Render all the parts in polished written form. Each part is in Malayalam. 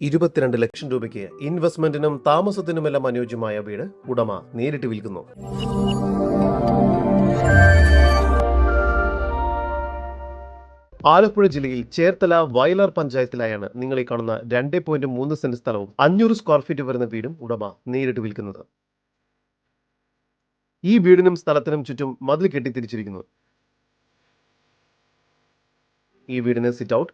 22 ലക്ഷം രൂപയ്ക്ക് ഇൻവെസ്റ്റ്മെന്റിനും താമസത്തിനുമെല്ലാം അനുയോജ്യമായ വീട് ഉടമ നേരിട്ട് വിൽക്കുന്നു. ആലപ്പുഴ ജില്ലയിൽ ചേർത്തല വയലാർ പഞ്ചായത്തിലായാണ് നിങ്ങൾ ഈ കാണുന്ന 2.3 സെന്റ് സ്ഥലവും 500 സ്ക്വയർ ഫീറ്റ് വരുന്ന വീടും ഉടമ നേരിട്ട് വിൽക്കുന്നത്. ഈ വീടിനും സ്ഥലത്തിനും ചുറ്റും മതിൽ കെട്ടി തിരിച്ചിരിക്കുന്നു. ഈ വീടിന് sit out,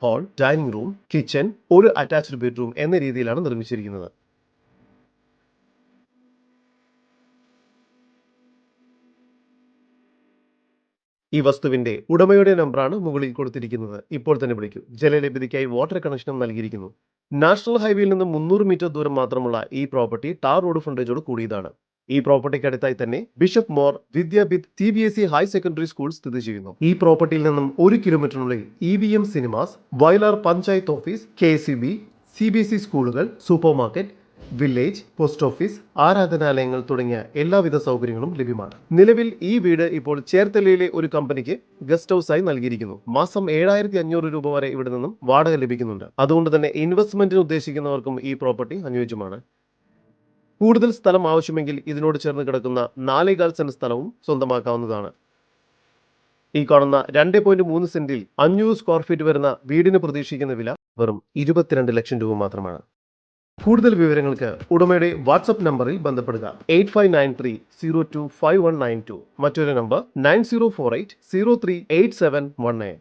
hall, dining room, kitchen, ഒരു അറ്റാച്ച്ഡ് ബെഡ്റൂം എന്ന രീതിയിലാണ് നിർമ്മിച്ചിരിക്കുന്നത്. ഈ വസ്തുവിന്റെ ഉടമയുടെ നമ്പറാണ് മുകളിൽ കൊടുത്തിരിക്കുന്നത്. ഇപ്പോൾ തന്നെ വിളിക്കൂ. ജലലഭ്യതയ്ക്കായി വാട്ടർ കണക്ഷനും നൽകിയിരിക്കുന്നു. നാഷണൽ ഹൈവേയിൽ നിന്ന് 300 മീറ്റർ ദൂരം മാത്രമുള്ള ഈ പ്രോപ്പർട്ടി ടാർ റോഡ് ഫ്രണ്ടേജോട് കൂടിയതാണ്. ഈ പ്രോപ്പർട്ടിക്ക് അടുത്തായി തന്നെ bishop more Vidyapeeth CBSE higher secondary school സ്ഥിതി ചെയ്യുന്നു. ഈ പ്രോപ്പർട്ടിയിൽ നിന്നും 1 കിലോമീറ്ററിനുള്ളിൽ EVM cinemas, Vayalar panchayat office, KCB, CBSE സ്കൂളുകൾ, super market, village, post office, ആരാധനാലയങ്ങൾ തുടങ്ങിയ എല്ലാവിധ സൗകര്യങ്ങളും ലഭ്യമാണ്. നിലവിൽ ഈ വീട് ഇപ്പോൾ ചേർത്തലയിലെ ഒരു കമ്പനിക്ക് ഗസ്റ്റ് ഹൗസായി നൽകിയിരിക്കുന്നു. മാസം 7500 രൂപ വരെ ഇവിടെ നിന്നും വാടക ലഭിക്കുന്നുണ്ട്. അതുകൊണ്ട് തന്നെ ഇൻവെസ്റ്റ്മെന്റിന് ഉദ്ദേശിക്കുന്നവർക്കും ഈ പ്രോപ്പർട്ടി അനുയോജ്യമാണ്. കൂടുതൽ സ്ഥലം ആവശ്യമെങ്കിൽ ഇതിനോട് ചേർന്ന് കിടക്കുന്ന 4.25 സെന്റ് സ്ഥലവും സ്വന്തമാക്കാവുന്നതാണ്. ഈ കാണുന്ന 2.3 സെന്റിൽ 500 സ്ക്വയർ ഫീറ്റ് വരുന്ന വീടിന് പ്രതീക്ഷിക്കുന്ന വില വെറും 22 ലക്ഷം രൂപ മാത്രമാണ്. കൂടുതൽ വിവരങ്ങൾക്ക് ഉടമയുടെ വാട്സ്ആപ്പ് നമ്പറിൽ ബന്ധപ്പെടുക. 8593025192. മറ്റൊരു നമ്പർ 9048038718.